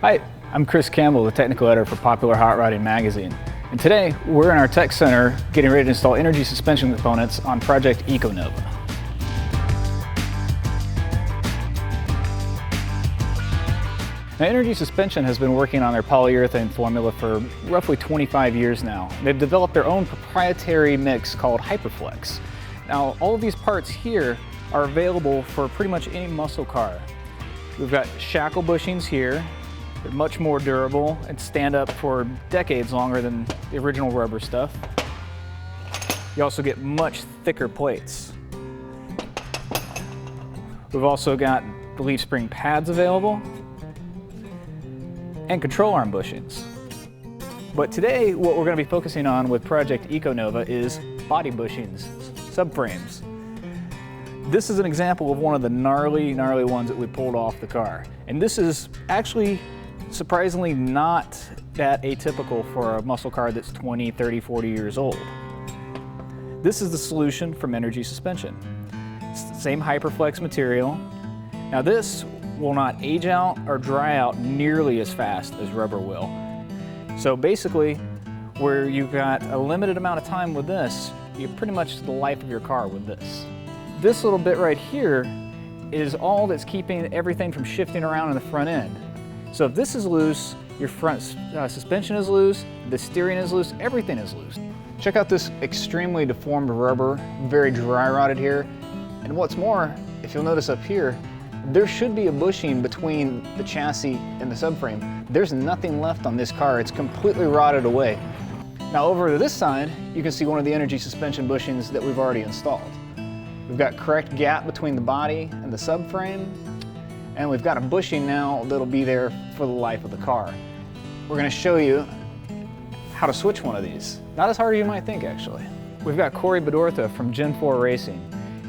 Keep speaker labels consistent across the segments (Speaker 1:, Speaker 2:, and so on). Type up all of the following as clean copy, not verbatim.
Speaker 1: Hi, I'm Chris Campbell, the technical editor for Popular Hot Rodding magazine. And today, we're in our tech center getting ready to install energy suspension components on project EcoNova. Now, Energy Suspension has been working on their polyurethane formula for roughly 25 years now. They've developed their own proprietary mix called Hyperflex. Now, all of these parts here are available for pretty much any muscle car. We've got shackle bushings here. They're much more durable and stand up for decades longer than the original rubber stuff. You also get much thicker plates. We've also got the leaf spring pads available and control arm bushings. But today, what we're going to be focusing on with Project EcoNova is body bushings, subframes. This is an example of one of the gnarly ones that we pulled off the car. And this is actually surprisingly not that atypical for a muscle car that's 20, 30, 40 years old. This is the solution from Energy Suspension. It's the same Hyperflex material. Now this will not age out or dry out nearly as fast as rubber will. So basically, where you've got a limited amount of time with this, you're pretty much the life of your car with this. This little bit right here is all that's keeping everything from shifting around in the front end. So if this is loose, your front suspension is loose, the steering is loose, everything is loose. Check out this extremely deformed rubber, very dry rotted here. And what's more, if you'll notice up here, there should be a bushing between the chassis and the subframe. There's nothing left on this car. It's completely rotted away. Now over to this side, you can see one of the Energy Suspension bushings that we've already installed. We've got correct gap between the body and the subframe, and we've got a bushing now that'll be there for the life of the car. We're going to show you how to switch one of these. Not as hard as you might think, actually. We've got Corey Bedorta from Gen 4 Racing.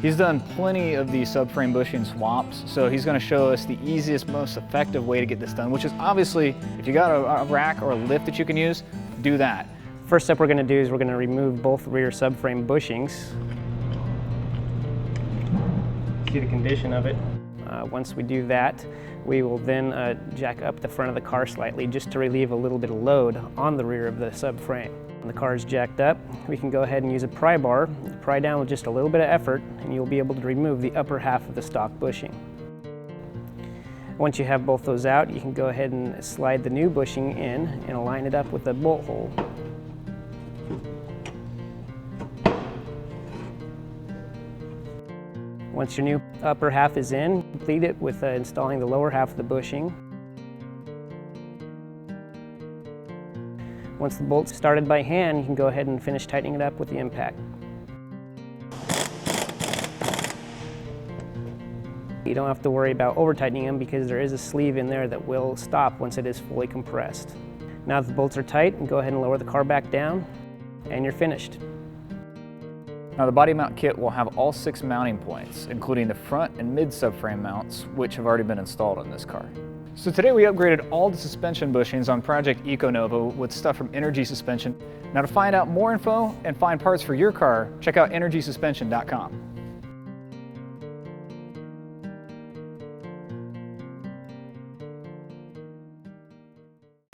Speaker 1: He's done plenty of these subframe bushing swaps, so he's going to show us the easiest, most effective way to get this done, which is obviously, if you got a rack or a lift that you can use, do that.
Speaker 2: First step we're going to do is we're going to remove both rear subframe bushings. See the condition of it. Once we do that, we will then jack up the front of the car slightly just to relieve a little bit of load on the rear of the subframe. When the car is jacked up, we can go ahead and use a pry bar, pry down with just a little bit of effort, and you'll be able to remove the upper half of the stock bushing. Once you have both those out, you can go ahead and slide the new bushing in and align it up with a bolt hole. Once your new upper half is in, complete it with installing the lower half of the bushing. Once the bolt's started by hand, you can go ahead and finish tightening it up with the impact. You don't have to worry about over-tightening them because there is a sleeve in there that will stop once it is fully compressed. Now that the bolts are tight, you can go ahead and lower the car back down, and you're finished.
Speaker 1: Now the body mount kit will have all 6 mounting points, including the front and mid subframe mounts, which have already been installed on this car. So today we upgraded all the suspension bushings on Project EcoNova with stuff from Energy Suspension. Now to find out more info and find parts for your car, check out energysuspension.com.